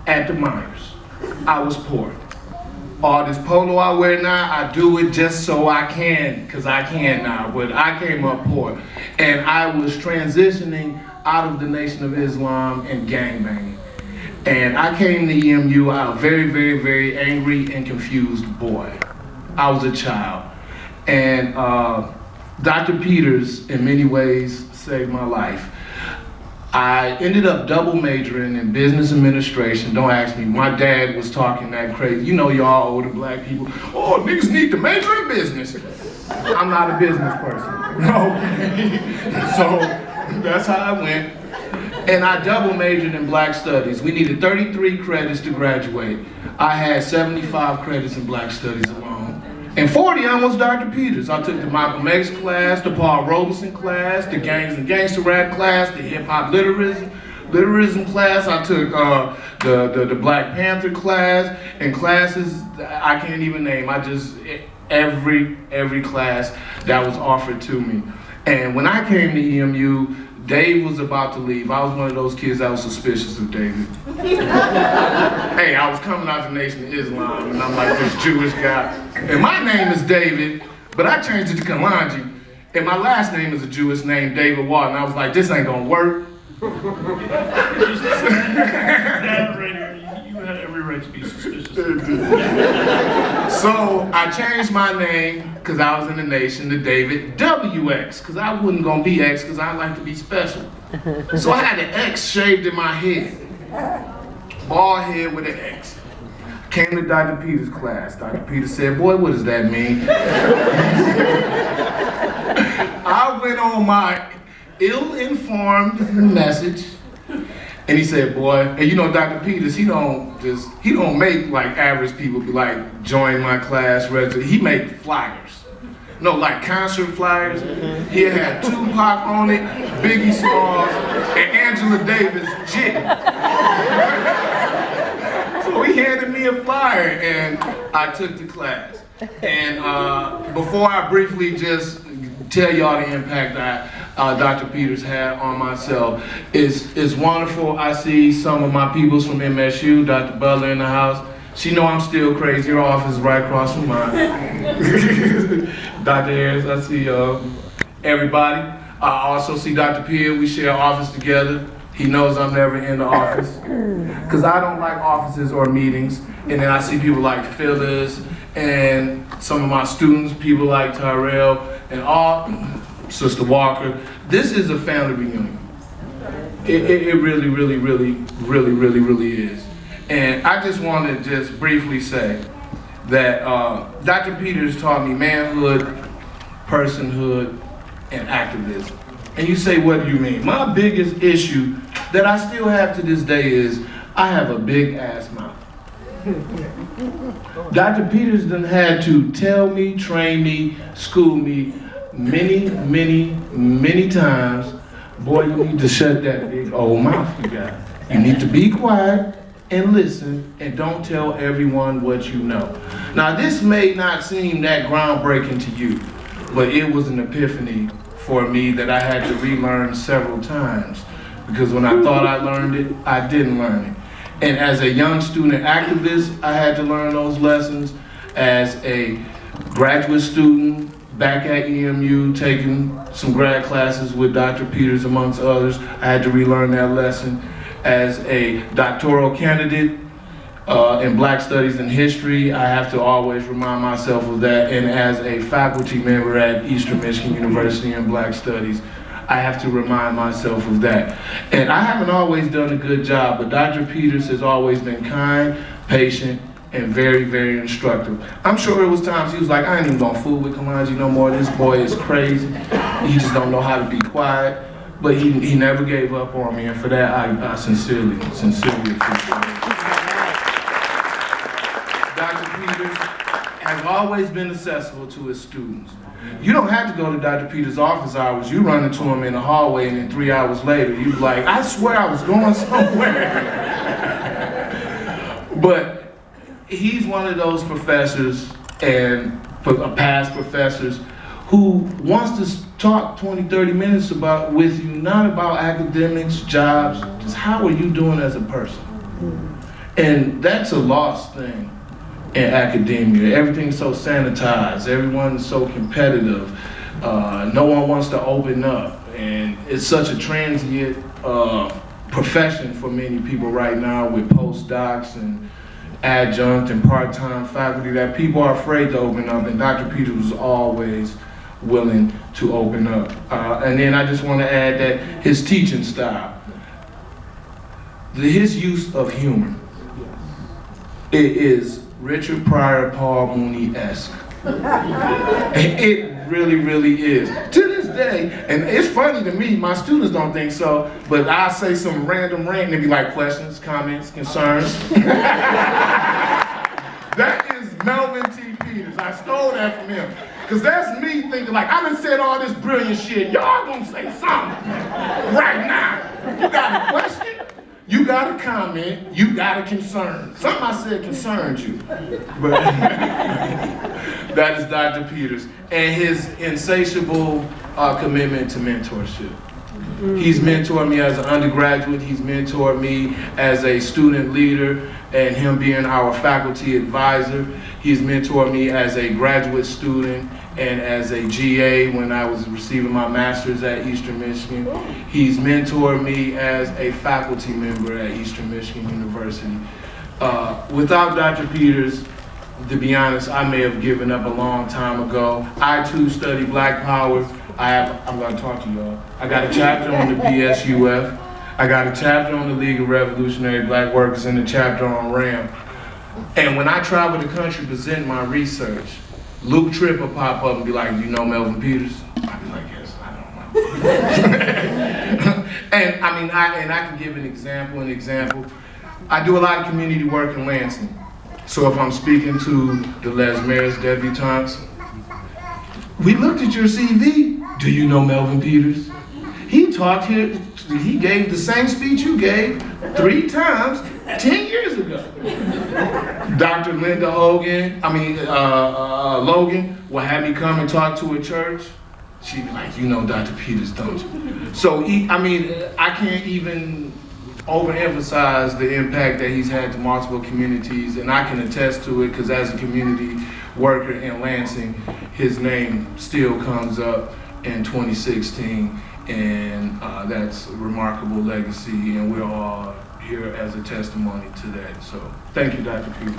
at the minors. I was poor. All this polo I wear now, I do it just so I can, because I can now, but I came up poor. And I was transitioning out of the Nation of Islam and gangbanging. And I came to EMU, I was a very, very, very angry and confused boy. I was a child. And Dr. Peters, in many ways, saved my life. I ended up double majoring in business administration. Don't ask me, my dad was talking that crazy. You know y'all older black people, oh, niggas need to major in business. I'm not a business person, no. So that's how I went. And I double majored in black studies. We needed 33 credits to graduate. I had 75 credits in black studies alone. And 40, I was Dr. Peters. I took the Malcolm X class, the Paul Robeson class, the Gangs and Gangster Rap class, the Hip Hop Literalism class. I took the Black Panther class, and classes I can't even name. I just, every class that was offered to me. And when I came to EMU, Dave was about to leave. I was one of those kids that was suspicious of David. Hey, I was coming out the Nation of Islam, and I'm like this Jewish guy. And my name is David, but I changed it to Kalonji. And my last name is a Jewish name, David Walton. I was like, this ain't gonna work. You had every right to be suspicious. So I changed my name, because I was in the Nation, to David WX, because I wasn't going to be X, because I like to be special. So I had an X shaved in my head. Bald head with an X. Came to Dr. Peters' class. Dr. Peters said, boy, what does that mean? I went on my ill-informed message, and he said, boy, and you know Dr. Peters, he don't make like average people be like, join my class, register. He make flyers. No, like concert flyers. He had Tupac on it, Biggie Smalls, and Angela Davis jit. So he handed me a flyer, and I took the class. And before I briefly just tell y'all the impact that Dr. Peters had on myself, it's wonderful. I see some of my peoples from MSU, Dr. Butler in the house. She know I'm still crazy. Her office is right across from mine. Dr. Harris, I see everybody. I also see Dr. Peel. We share office together. He knows I'm never in the office, because I don't like offices or meetings. And then I see people like Phyllis and some of my students, people like Tyrell and all, Sister Walker. This is a family reunion. It really, really, really, really, really, really is. And I just want to just briefly say that Dr. Peters taught me manhood, personhood, and activism. And you say, what do you mean? My biggest issue that I still have to this day is I have a big ass mouth. Dr. Peters done had to tell me, train me, school me many, many, many times, boy, you need to shut that big old mouth you got. You need to be quiet and listen, and don't tell everyone what you know. Now, this may not seem that groundbreaking to you, but it was an epiphany for me that I had to relearn several times, because when I thought I learned it, I didn't learn it. And as a young student activist, I had to learn those lessons. As a graduate student back at EMU, taking some grad classes with Dr. Peters amongst others, I had to relearn that lesson. As a doctoral candidate in Black Studies and History, I have to always remind myself of that. And as a faculty member at Eastern Michigan University in Black Studies, I have to remind myself of that. And I haven't always done a good job, but Dr. Peters has always been kind, patient, and very, very instructive. I'm sure there was times he was like, I ain't even gonna fool with Kalonji no more. This boy is crazy. He just don't know how to be quiet. But he never gave up on me, and for that I sincerely appreciate it. Dr. Peters has always been accessible to his students. You don't have to go to Dr. Peters' office hours. You run into him in the hallway, and then 3 hours later, you're like, I swear I was going somewhere. But he's one of those professors and past professors who wants to talk 20, 30 minutes with you, not about academics, jobs, just how are you doing as a person? And that's a lost thing in academia. Everything's so sanitized, everyone's so competitive, no one wants to open up, and it's such a transient profession for many people right now with postdocs and adjunct and part-time faculty that people are afraid to open up, and Dr. Peters was always willing to open up. And then I just want to add that his teaching style, his use of humor, it is Richard Pryor, Paul Mooney-esque. It really, really is. To this day, and it's funny to me, my students don't think so, but I say some random rant and they be like, questions, comments, concerns. That is Melvin T. Peters. I stole that from him. Because that's me thinking like, I done said all this brilliant shit, y'all gonna say something right now. You got a question? You got a comment, you got a concern. Something I said concerned you. But that is Dr. Peters. And his insatiable commitment to mentorship. He's mentored me as an undergraduate, he's mentored me as a student leader, and him being our faculty advisor. He's mentored me as a graduate student and as a GA when I was receiving my master's at Eastern Michigan. He's mentored me as a faculty member at Eastern Michigan University. Without Dr. Peters, to be honest, I may have given up a long time ago. I too study Black Power. I'm gonna talk to y'all. I got a chapter on the BSUF. I got a chapter on the League of Revolutionary Black Workers and a chapter on RAM. And when I travel the country presenting my research, Luke Tripp will pop up and be like, you know Melvin Peters? I'd be like, yes, I know. And I mean, I can give an example. I do a lot of community work in Lansing. So if I'm speaking to the Les Maires debutantes, we looked at your CV. Do you know Melvin Peters? He talked here, he gave the same speech you gave 3 times 10 years ago. Dr. Linda Logan will have me come and talk to a church. She'd be like, you know Dr. Peters, don't you? So, I can't even overemphasize the impact that he's had to multiple communities, and I can attest to it because as a community worker in Lansing, his name still comes up in 2016, and that's a remarkable legacy, and we're all here as a testimony to that. So thank you, Dr. Peters.